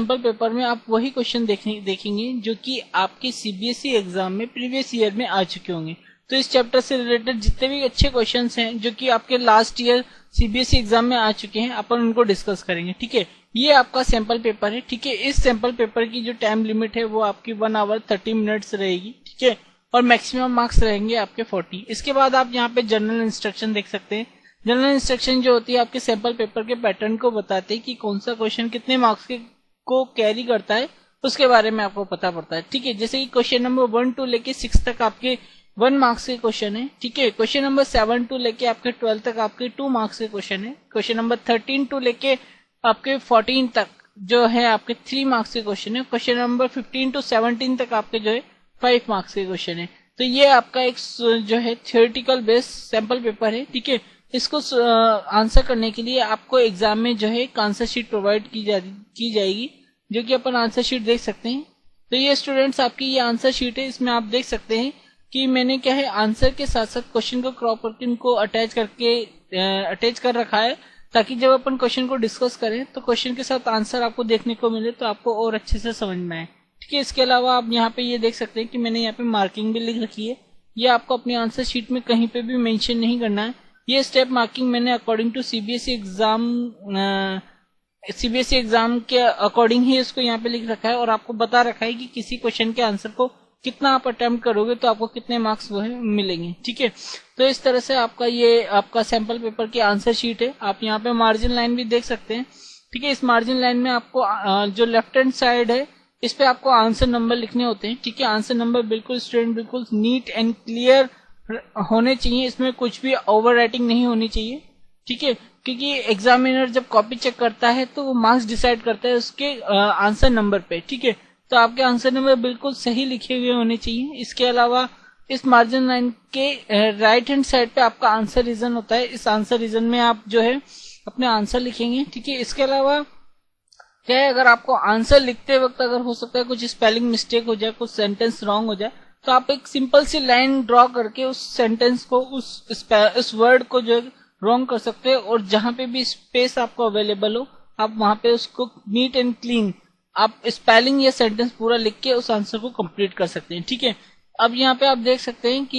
Sample paper में आप वही क्वेश्चन देखेंगे जो कि आपके सीबीएसई एग्जाम में प्रीवियस ईयर में आ चुके होंगे। तो इस चैप्टर से रिलेटेड जितने भी अच्छे क्वेश्चंस हैं जो कि आपके लास्ट ईयर सीबीएसई एग्जाम में आ चुके हैं, अपन उनको डिस्कस करेंगे। ठीक है, ये आपका सैंपल पेपर है। ठीक है, इस सैंपल पेपर की जो टाइम लिमिट है वो आपकी 1 आवर 30 मिनट्स रहेगी। ठीक है, और मैक्सिमम मार्क्स रहेंगे आपके 40। इसके बाद आप यहाँ पे जनरल इंस्ट्रक्शन देख सकते हैं। जनरल इंस्ट्रक्शन जो होती है आपके सैंपल पेपर के पैटर्न को बताते हैं कि कौन सा क्वेश्चन कितने मार्क्स के को कैरी करता है, उसके बारे में आपको पता पड़ता है। ठीक है, जैसे कि क्वेश्चन नंबर 1 to लेके 6 तक आपके 1 मार्क्स के क्वेश्चन है। ठीक है, क्वेश्चन नंबर 7 to लेके आपके 12 तक आपके 2 मार्क्स के क्वेश्चन है। क्वेश्चन नंबर 13 to लेके आपके 14 तक जो है आपके 3 मार्क्स के क्वेश्चन है। क्वेश्चन नंबर 15 to 17 तक आपके जो है 5 मार्क्स के क्वेश्चन है। तो ये आपका एक जो है थियोरेटिकल बेस्ड सैंपल पेपर है। ठीक है, इसको आंसर करने के लिए आपको एग्जाम में जो है एक आंसर शीट प्रोवाइड की जाएगी, जो कि अपन आंसर शीट देख सकते हैं। तो ये स्टूडेंट्स आपकी ये आंसर शीट है। इसमें आप देख सकते हैं कि मैंने क्या है आंसर के साथ साथ क्वेश्चन को क्रॉप करके इनको अटैच कर रखा है, ताकि जब अपन क्वेश्चन को डिस्कस करें तो क्वेश्चन के साथ आंसर आपको देखने को मिले, तो आपको और अच्छे से समझ में आए। ठीक है, इसके अलावा आप यहाँ पे ये देख सकते हैं कि मैंने यहाँ पे मार्किंग भी लिख रखी है। ये आपको अपनी आंसर शीट में कहीं पे भी मेंशन नहीं करना है। ये स्टेप मार्किंग मैंने अकॉर्डिंग टू सीबीएसई एग्जाम के अकॉर्डिंग ही इसको यहाँ पे लिख रखा है, और आपको बता रखा है कि किसी क्वेश्चन के आंसर को कितना आप अटेम्प्ट करोगे तो आपको कितने मार्क्स वो है मिलेंगे। ठीक है, तो इस तरह से आपका ये आपका सैंपल पेपर की आंसर शीट है। आप यहाँ पे मार्जिन लाइन भी देख सकते हैं। ठीक है, इस मार्जिन लाइन में आपको जो लेफ्ट हैंड साइड है इस पे आपको आंसर नंबर लिखने होते हैं। ठीक है, आंसर नंबर बिल्कुल स्टूडेंट बिल्कुल नीट एंड क्लियर होने चाहिए, इसमें कुछ भी ओवर राइटिंग नहीं होनी चाहिए। ठीक है, क्योंकि एग्जामिनर जब कॉपी चेक करता है तो वो मार्क्स डिसाइड करता है उसके आंसर नंबर पे। ठीक है, तो आपके आंसर नंबर बिल्कुल सही लिखे हुए होने चाहिए। इसके अलावा इस मार्जिन लाइन के राइट हैंड साइड पे आपका आंसर रीजन होता है। इस आंसर रीजन में आप जो है अपने आंसर लिखेंगे। ठीक है, इसके अलावा क्या है, अगर आपको आंसर लिखते वक्त अगर हो सकता है कुछ स्पेलिंग मिस्टेक हो जाए, कुछ सेंटेंस रॉन्ग हो जाए, तो आप एक सिंपल सी लाइन ड्रॉ करके उस सेंटेंस को उस वर्ड को जो है रॉन्ग कर सकते हैं, और जहां पे भी स्पेस आपको अवेलेबल हो आप वहां पे उसको नीट एंड क्लीन आप स्पेलिंग या सेंटेंस पूरा लिख के उस आंसर को कंप्लीट कर सकते हैं। ठीक है, अब यहाँ पे आप देख सकते हैं कि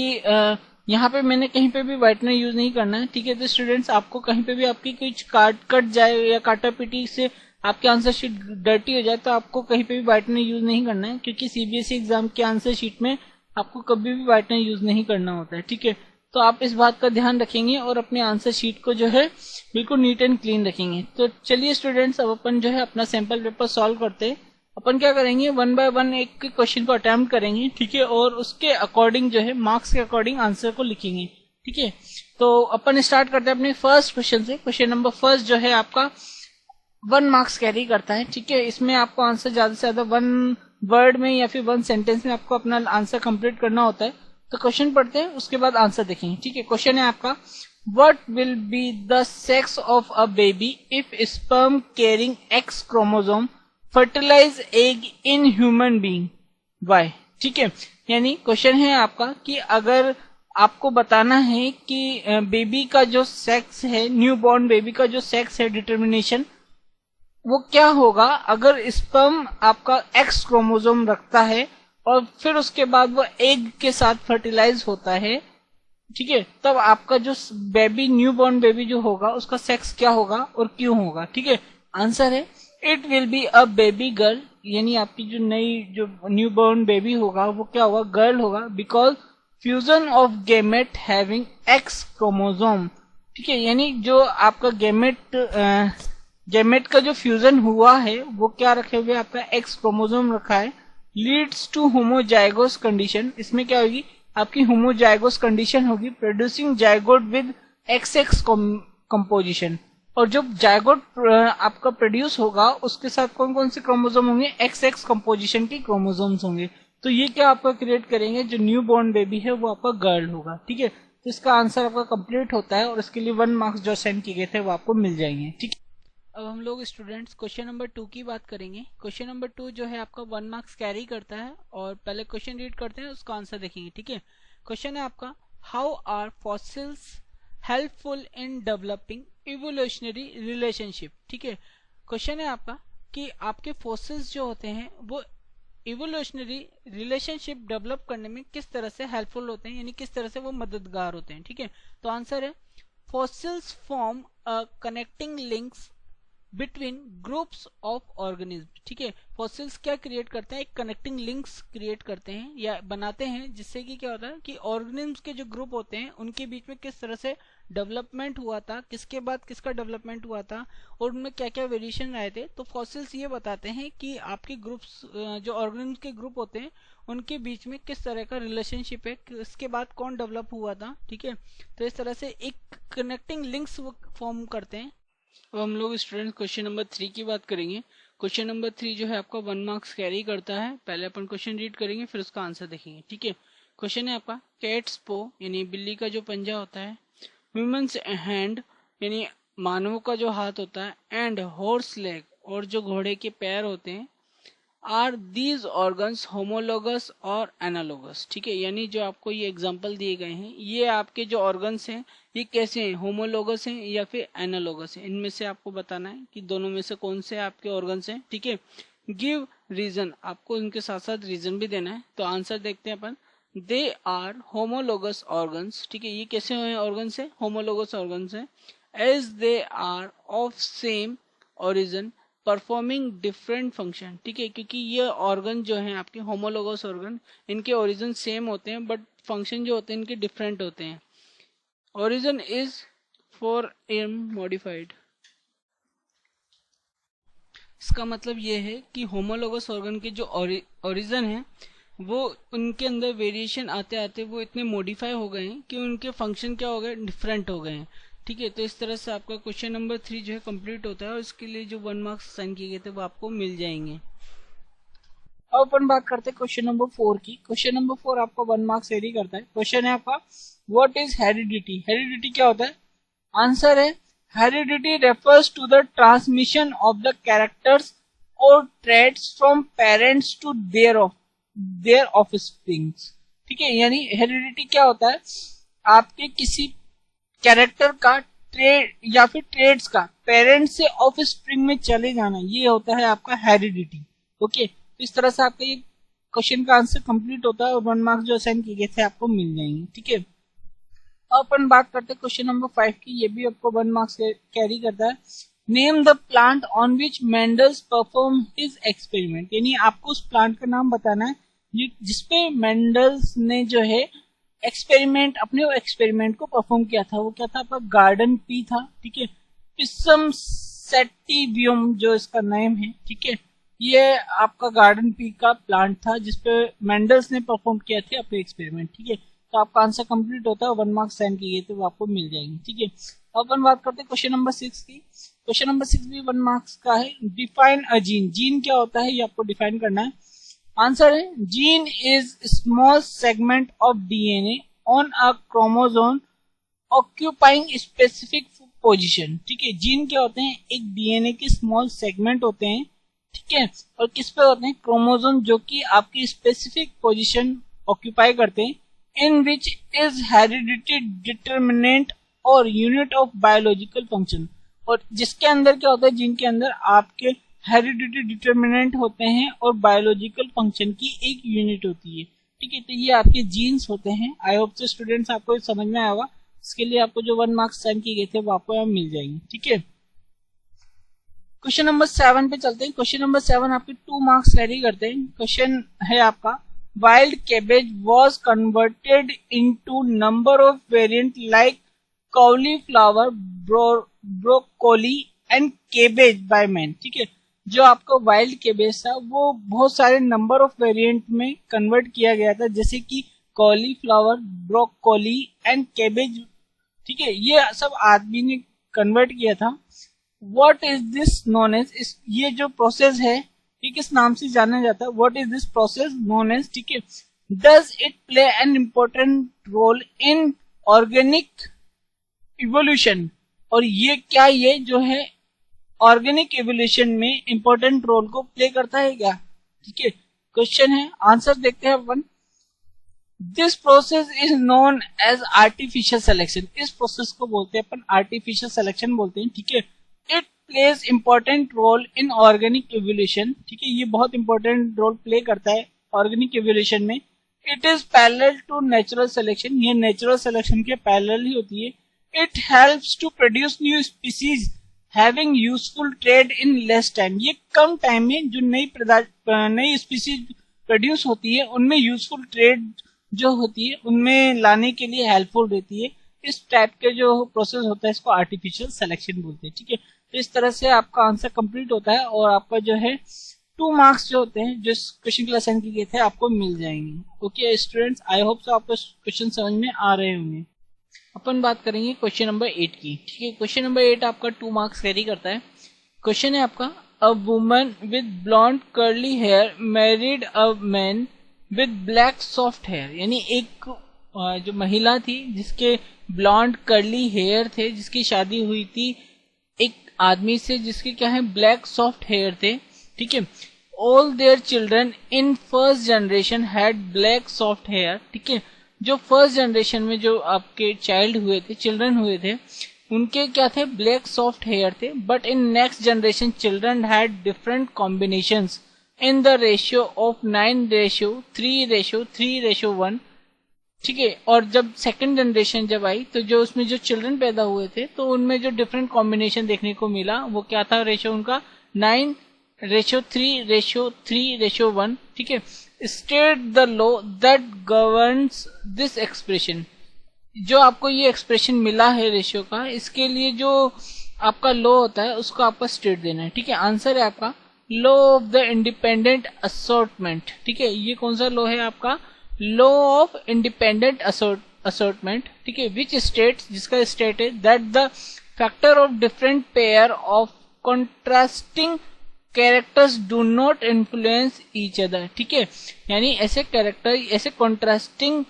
यहाँ पे मैंने कहीं पे भी व्हाइटनर यूज नहीं करना है। ठीक है, तो स्टूडेंट्स आपको कहीं पे भी आपकी कुछ कट जाए या काटा पीटी से आपकी आंसर शीट डर्टी हो जाए तो आपको कहीं पे भी व्हाइटनर यूज नहीं करना है, क्योंकि सीबीएसई एग्जाम की आंसर शीट में आपको कभी भी व्हाइटनर यूज नहीं करना होता है। ठीक है, तो आप इस बात का ध्यान रखेंगे और अपने आंसर शीट को जो है बिल्कुल नीट एंड क्लीन रखेंगे। तो चलिए स्टूडेंट्स, अब अपन जो है अपना सैंपल पेपर सॉल्व करते हैं। अपन क्या करेंगे, 1 by 1 एक क्वेश्चन को अटेम्प्ट करेंगे। ठीक है, और उसके अकॉर्डिंग जो है मार्क्स के अकॉर्डिंग आंसर को लिखेंगे। ठीक है, तो अपन स्टार्ट करते हैं अपने फर्स्ट क्वेश्चन से। क्वेश्चन नंबर फर्स्ट जो है आपका 1 मार्क्स कैरी करता है। ठीक है, इसमें आपको आंसर ज्यादा से ज्यादा 1 वर्ड में या फिर 1 सेंटेंस में आपको अपना आंसर कंप्लीट करना होता है। तो क्वेश्चन पढ़ते हैं, उसके बाद आंसर देखेंगे। ठीक है, क्वेश्चन है आपका, what will be the sex of a baby if sperm carrying X chromosome fertilize egg in human being why. ठीक है, यानी क्वेश्चन है आपका कि अगर आपको बताना है कि बेबी का जो सेक्स है, न्यू बॉर्न बेबी का जो सेक्स है डिटर्मिनेशन, वो क्या होगा अगर स्पर्म आपका X क्रोमोसोम रखता है और फिर उसके बाद वो एग के साथ फर्टिलाइज होता है। ठीक है, तब आपका जो बेबी न्यू बॉर्न बेबी जो होगा उसका सेक्स क्या होगा और क्यों होगा। ठीक है, आंसर है it will be a baby girl, यानी आपकी जो नई जो न्यू बॉर्न बेबी होगा वो क्या होगा, गर्ल होगा, because fusion of gamete having X chromosome. ठीक है, यानी जो आपका गेमेट का जो फ्यूजन हुआ है वो क्या रखे हुए आपका X क्रोमोसोम रखा है, लीड्स टू होमोजाइगोस कंडीशन। इसमें क्या होगी, आपकी होमोजाइगोस कंडीशन होगी, producing zygote with XX composition. और जब जाइगोट आपका प्रोड्यूस होगा उसके साथ कौन कौन से क्रोमोसोम होंगे, XX कंपोजिशन के क्रोमोसोम्स होंगे। तो ये क्या आपका क्रिएट करेंगे, जो न्यू बॉर्न बेबी है वो आपका गर्ल होगा। ठीक है, तो इसका आंसर आपका कंप्लीट होता है और इसके लिए 1 मार्क्स जो सेंड किए गए थे वो आपको मिल जाएंगे। ठीक है, अब हम लोग स्टूडेंट्स क्वेश्चन नंबर 2 की बात करेंगे। क्वेश्चन नंबर 2 जो है आपका 1 मार्क्स कैरी करता है, और पहले क्वेश्चन रीड करते हैं उसका आंसर देखेंगे। ठीक है, क्वेश्चन है आपका, how are fossils helpful in developing evolutionary relationship. ठीक है, क्वेश्चन है आपका, कि आपके फोसिल्स जो होते हैं वो इवोल्यूशनरी रिलेशनशिप डेवलप करने में किस तरह से हेल्पफुल होते हैं, यानी किस तरह से वो मददगार होते हैं। ठीक है, तो आंसर है fossils form a connecting links between groups of organism. ठीक है, फॉसिल्स क्या क्रिएट करते हैं, एक कनेक्टिंग लिंक्स क्रिएट करते हैं या बनाते हैं, जिससे कि क्या होता है कि ऑर्गेनिज्म के जो ग्रुप होते हैं उनके बीच में किस तरह से डेवलपमेंट हुआ था, किसके बाद किसका डेवलपमेंट हुआ था और उनमें क्या क्या वेरिएशन आए थे। तो फॉसिल्स ये बताते हैं कि आपके ग्रुप्स जो ऑर्गेनिज्म के ग्रुप होते हैं उनके बीच में किस तरह का रिलेशनशिप है, इसके बाद कौन डेवलप हुआ था। ठीक है, तो इस तरह से एक कनेक्टिंग लिंक्स फॉर्म करते हैं। अब हम लोग स्टूडेंट क्वेश्चन नंबर 3 की बात करेंगे। क्वेश्चन नंबर 3 जो है आपका 1 मार्क्स कैरी करता है। पहले अपन क्वेश्चन रीड करेंगे फिर उसका आंसर देखेंगे। ठीक है, क्वेश्चन है आपका कैट्स पो यानी बिल्ली का जो पंजा होता है, ह्यूमंस हैंड यानी मानवों का जो हाथ होता है, एंड हॉर्स लेग और जो घोड़े के पैर होते हैं, आर दीज ऑर्गन्स होमोलोगस और एनालोगस। ठीक है, यानी जो आपको ये एग्जांपल दिए गए हैं ये आपके जो ऑर्गन्स हैं ये कैसे हैं, होमोलोगस हैं या फिर एनालोगस हैं। इनमें से आपको बताना है कि दोनों में से कौन से आपके ऑर्गन्स हैं। ठीक है, गिव रीजन, आपको इनके साथ साथ रीजन भी देना है। तो आंसर देखते हैं अपन, दे आर होमोलोगस ऑर्गन्स। ठीक है, ये कैसे हुए ऑर्गन्स है, होमोलोगस ऑर्गन्स है, as they are of same origin performing different function. ठीक है, क्योंकि ये ऑर्गन जो है आपके होमोलोगस ऑर्गन, इनके ओरिजिन सेम होते हैं बट फंक्शन जो होते हैं इनके डिफरेंट होते हैं। Origin is form modified. इसका मतलब ये है कि होमोलोगस ऑर्गन के जो ओरिजिन है वो उनके अंदर वेरिएशन आते आते वो इतने मॉडिफाई हो गए हैं कि उनके फंक्शन क्या हो गए, डिफरेंट हो गए हैं। ठीक है, तो इस तरह से आपका क्वेश्चन नंबर 3 जो है कंप्लीट होता है और इसके लिए जो 1 मार्क्स असाइन किए गए थे वो आपको मिल जाएंगे। अब अपन बात करते हैं क्वेश्चन नंबर 4 की। क्वेश्चन नंबर 4 आपका 1 मार्क्स कैरी करता है। क्वेश्चन है आपका व्हाट इज हेरिडिटी। हेरिडिटी क्या होता है, आंसर है heredity refers to the transmission of the characters और traits from parents to their offsprings. ठीक है, यानी हेरिडिटी क्या होता है, आपके किसी कैरेक्टर का ट्रेड या फिर ट्रेड्स का पेरेंट्स से ऑफ स्प्रिंग में चले जाना, ये होता है आपका हेरिडिटी। ओके, तो इस तरह से आपका ये क्वेश्चन का आंसर कंप्लीट होता है और 1 मार्क्स जो असाइन किए गए थे आपको मिल जाएंगे। ठीक है, अब अपन बात करते हैं क्वेश्चन नंबर 5 की। ये भी आपको 1 मार्क्स कैरी करता है। Name the plant on which Mendel's perform his experiment, यानी आपको उस प्लांट का नाम बताना है जिसपे मेंडल्स ने जो है एक्सपेरिमेंट, अपने एक्सपेरिमेंट को परफॉर्म किया था। वो क्या था आपका, गार्डन पी था। ठीक है, पिसम सेटिवियम जो इसका नेम है। ठीक है, ये आपका गार्डन पी का प्लांट था जिसपे मेंडल्स ने परफॉर्म किया थे अपने एक्सपेरिमेंट। ठीक है, तो आपका आंसर कंप्लीट होता है, 1 मार्क्स साइन किए गए थे वो आपको मिल जाएंगे। ठीक है, अब अपन बात करते हैं क्वेश्चन नंबर 6 की। क्वेश्चन नंबर 6 भी 1 मार्क्स का है। Define a gene. जीन क्या होता है ये आपको डिफाइन करना है। आंसर है gene is small segment of DNA on a chromosome occupying specific position. ठीक है, जीन क्या होते हैं, एक डीएनए के स्मॉल सेगमेंट होते हैं। ठीक है, और किस पे होते हैं, क्रोमोसोम, जो कि आपकी स्पेसिफिक पोजीशन ऑक्यूपाई करते हैं। इन विच इज हेरिडिटी डिटर्मिनेंट और यूनिट ऑफ बायोलॉजिकल फंक्शन, और जिसके अंदर क्या होता है, जीन के अंदर आपके हेरिडिटी डिटर्मिनेंट होते हैं और बायोलॉजिकल फंक्शन की एक यूनिट होती है। ठीक है, तो ये आपके जीन्स होते हैं। आई होप से स्टूडेंट्स आपको समझ में आएगा। इसके लिए आपको जो 1 मार्क्स साइन किए गए थे वो आपको यहाँ मिल जाएंगे। ठीक है, क्वेश्चन नंबर 7 पे चलते हैं। क्वेश्चन नंबर 7 आपके 2 मार्क्स कैरी करते हैं। क्वेश्चन है आपका wild cabbage was converted into number of variant like cauliflower, broccoli and cabbage by man. ठीक है, जो आपका वाइल्ड केबेज था वो बहुत सारे नंबर ऑफ वेरिएंट में कन्वर्ट किया गया था, जैसे कि कॉलीफ्लावर, ब्रोकोली एंड केबेज। ठीक है, ये सब आदमी ने कन्वर्ट किया था। What is this known as, ये जो प्रोसेस है ये किस नाम से जाना जाता है, what is this process known as. ठीक है, does it play an important role in organic evolution, और ये क्या ये जो है ऑर्गेनिक इवोल्यूशन में इंपॉर्टेंट रोल को प्ले करता है क्या। ठीक है, क्वेश्चन है, आंसर देखते हैं अपन। This process is known as artificial selection. इस प्रोसेस को बोलते हैं अपन आर्टिफिशियल सिलेक्शन बोलते हैं। ठीक है, it plays important role in organic evolution, ठीक है, ये बहुत इंपॉर्टेंट रोल प्ले करता है ऑर्गेनिक एवोल्यूशन में। It is parallel to natural selection, ये नेचुरल सिलेक्शन के पैरेलल ही होती है। It helps to produce new species having useful trait in less time, ये कम टाइम में जो नई स्पीसीज प्रोड्यूस होती है उनमें यूजफुल ट्रेड जो होती है उनमें लाने के लिए हेल्पफुल रहती है। इस टाइप के जो प्रोसेस होता है इसको आर्टिफिशियल सिलेक्शन बोलते हैं, ठीक है। तो इस तरह से आपका आंसर कंप्लीट होता है और आपका जो है 2 मार्क्स जो होते हैं जो क्वेश्चन के लिए असाइन किए थे आपको मिल जाएंगे। Okay students, I hope so आपको क्वेश्चन समझ में आ रहे होंगे। अपन बात करेंगे क्वेश्चन नंबर 8 की, ठीक है। क्वेश्चन नंबर 8 आपका 2 मार्क्स कैरी करता है। क्वेश्चन है आपका, a woman with blond curly hair married a man with black soft hair, यानी एक जो महिला थी जिसके ब्लॉन्ड कर्ली हेयर थे, जिसकी शादी हुई थी एक आदमी से जिसके क्या है ब्लैक सॉफ्ट हेयर थे, ठीक है। All their children in first generation had black soft hair, ठीक है। जो फर्स्ट जनरेशन में जो आपके चाइल्ड हुए थे, चिल्ड्रन हुए थे, उनके क्या थे ब्लैक सॉफ्ट हेयर थे। But in next generation children had different combinations in the ratio of 9:3:3:1, ठीक है। और जब सेकंड जनरेशन जब आई तो जो उसमें जो चिल्ड्रन पैदा हुए थे तो उनमें जो डिफरेंट कॉम्बिनेशन देखने को मिला वो क्या था, रेशियो उनका 9:3:3:1, ठीक है। State the law that governs this expression, जो आपको ये एक्सप्रेशन मिला है रेशियो का, इसके लिए जो आपका लॉ होता है उसको आपको स्टेट देना है, ठीक है। आंसर है आपका law of the independent assortment, ठीक है। ये कौन सा लॉ है आपका, लॉ ऑफ इंडिपेंडेंट असॉर्टमेंट, ठीक है। विच स्टेट, जिसका स्टेट है that the factor of different pair of contrasting characters do not influence each other, ठीक है। यानी ऐसे कैरेक्टर, ऐसे कॉन्ट्रास्टिंग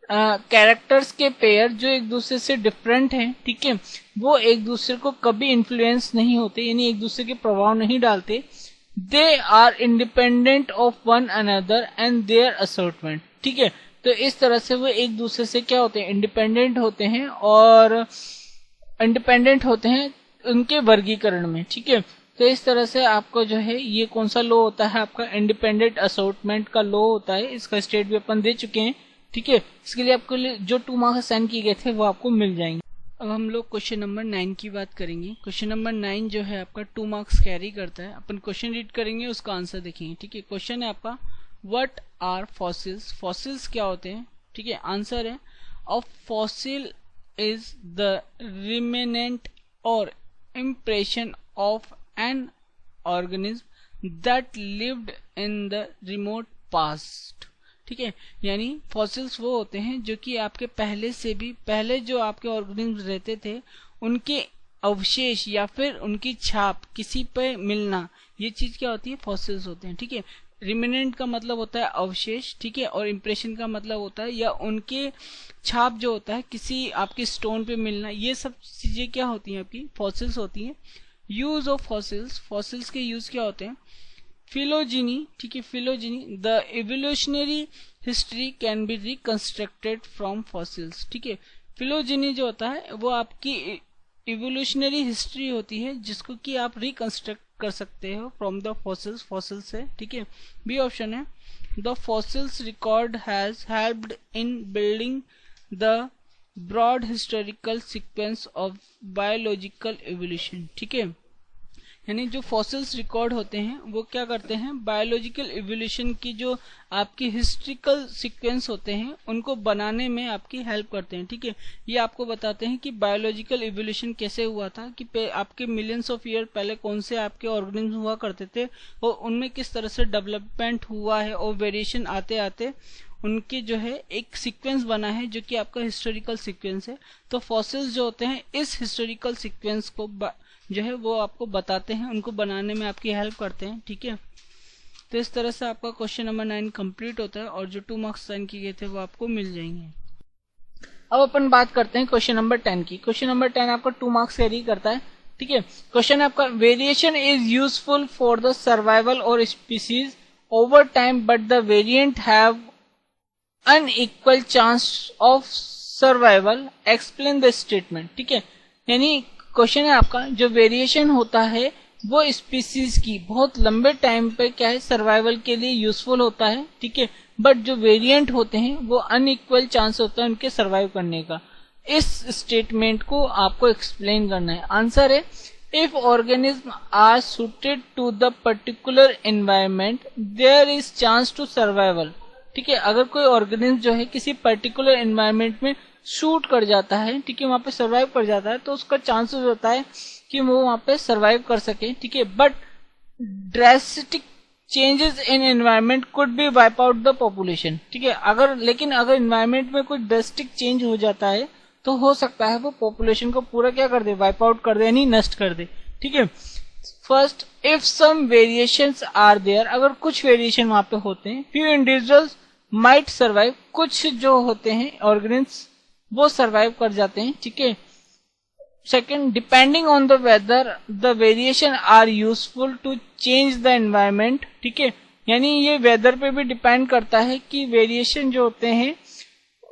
कैरेक्टर्स के पेयर जो एक दूसरे से डिफरेंट हैं, ठीक है, वो एक दूसरे को कभी इन्फ्लुएंस नहीं होते, यानी एक दूसरे के प्रभाव नहीं डालते। They are independent of one another and their assortment, ठीक है। तो इस तरह से वो एक दूसरे से क्या होते हैं, इंडिपेंडेंट होते हैं और इंडिपेंडेंट होते हैं उनके वर्गीकरण में, ठीक है। तो इस तरह से आपको जो है ये कौन सा लॉ होता है, आपका इंडिपेंडेंट असॉर्टमेंट का लॉ होता है। इसका स्टेट भी अपन दे चुके हैं, ठीक है। इसके लिए आपको जो 2 मार्क्स असाइन किए गए थे वो आपको मिल जाएंगे। अब हम लोग क्वेश्चन नंबर 9 की बात करेंगे। क्वेश्चन नंबर 9 जो है आपका 2 मार्क्स कैरी करता है। अपन क्वेश्चन रीड करेंगे, उसका आंसर देखेंगे, ठीक है। क्वेश्चन है आपका, व्हाट आर फॉसिल्स, फॉसिल्स क्या होते हैं, ठीक है। आंसर है, a fossil is the remnant और impression of an organism that lived in the remote past, ठीक है। यानी फॉसिल्स वो होते हैं जो कि आपके पहले से भी पहले जो आपके ऑर्गेनिज्म रहते थे उनके अवशेष या फिर उनकी छाप किसी पे मिलना, ये चीज क्या होती है, फॉसिल्स होते हैं, ठीक है। रिमेनेंट का मतलब होता है अवशेष, ठीक है, और इम्प्रेशन का मतलब होता है या उनके छाप जो होता है किसी आपके स्टोन पे मिलना, ये सब चीजें क्या होती हैं, आपकी फॉसिल्स होती हैं। यूज ऑफ फॉसिल्स, फॉसिल्स के यूज क्या होते हैं, फिलोजिनी, ठीक है, phylogeny, the evolutionary history can be reconstructed from fossils, ठीक है। फिलोजिनी जो होता है वो आपकी इवोल्यूशनरी हिस्ट्री होती है जिसको कि आप रिकंस्ट्रक्ट कर सकते हो फ्रॉम द फॉसिल्स, फॉसिल से, ठीक है। बी ऑप्शन है, the fossils record has helped in building the broad historical sequence of biological evolution, ठीक है। यानी जो फॉसिल्स रिकॉर्ड होते हैं वो क्या करते हैं, बायोलॉजिकल इवोल्यूशन की जो आपकी हिस्ट्रिकल सीक्वेंस होते हैं उनको बनाने में आपकी हेल्प करते हैं, ठीक है। ये आपको बताते हैं कि बायोलॉजिकल इवोल्यूशन कैसे हुआ था, कि आपके मिलियंस ऑफ ईयर पहले कौन से आपके ऑर्गेनिज्म हुआ करते थे और उनमें किस तरह से डेवलपमेंट हुआ है और वेरिएशन आते आते उनके जो है एक सीक्वेंस बना है जो कि आपका हिस्टोरिकल सीक्वेंस है। तो फॉसिल्स जो होते हैं इस हिस्टोरिकल सीक्वेंस को जो है वो आपको बताते हैं, उनको बनाने में आपकी हेल्प करते हैं, ठीक है। तो इस तरह से आपका क्वेश्चन नंबर 9 कंप्लीट होता है और जो 2 मार्क्स साइन किए गए थे वो आपको मिल जाएंगे। अब अपन बात करते हैं क्वेश्चन नंबर 10 की। क्वेश्चन नंबर 10 आपका 2 मार्क्स कैरी करता है, ठीक है। क्वेश्चन है आपका, variation is useful for the survival और species over time but the variant have unequal chance of survival, explain the statement, ठीक है। यानी क्वेश्चन है आपका, जो वेरिएशन होता है वो स्पीसीज की बहुत लंबे टाइम पे क्या है सर्वाइवल के लिए यूजफुल होता है, ठीक है, बट जो वेरिएंट होते हैं वो अनइक्वल चांस होता है उनके सर्वाइव करने का। इस स्टेटमेंट को आपको एक्सप्लेन करना है। आंसर है, if organism are suited to the particular environment there is chance to survival, ठीक है, अगर कोई ऑर्गेनिज्म जो है किसी पर्टिकुलर एनवायरमेंट में शूट कर जाता है, ठीक है, वहां पे सर्वाइव कर जाता है, तो उसका चांसेस होता है कि वो वहां पे सर्वाइव कर सके, ठीक है, but drastic changes in environment could be wipe out the population, ठीक है, लेकिन अगर एनवायरमेंट में कोई ड्रेस्टिक चेंज हो जाता है तो हो सकता है वो पॉपुलेशन को पूरा क्या कर दे, वाइप आउट कर दे, यानी नष्ट कर दे, ठीक है। First, if some variations are there, अगर कुछ वेरिएशन वहां पे होते हैं, फ्यू इंडिविजुअल्स माइट सर्वाइव, कुछ जो होते हैं ऑर्गेनिज्म वो सर्वाइव कर जाते हैं, ठीक है। Second, depending on the whether the variation are useful to change the environment, ठीक है, यानी ये वेदर पे भी डिपेंड करता है कि वेरिएशन जो होते हैं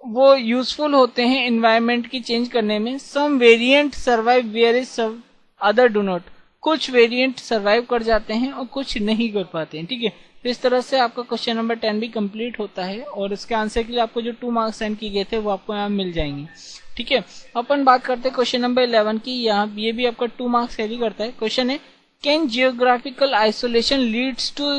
वो यूजफुल होते हैं एनवायरमेंट की चेंज करने में। Some variant survive where is other do not, कुछ वेरिएंट सर्वाइव कर जाते हैं और कुछ नहीं कर पाते हैं, ठीक है। तो इस तरह से आपका क्वेश्चन नंबर 10 भी कंप्लीट होता है और इसके आंसर के लिए आपको जो 2 मार्क्स सेंड किए गए थे वो आपको यहाँ मिल जाएंगे, ठीक है। अपन बात करते हैं क्वेश्चन नंबर 11 की। यहाँ ये भी आपका 2 मार्क्स कैरी करता है। क्वेश्चन है, can geographical isolation leads to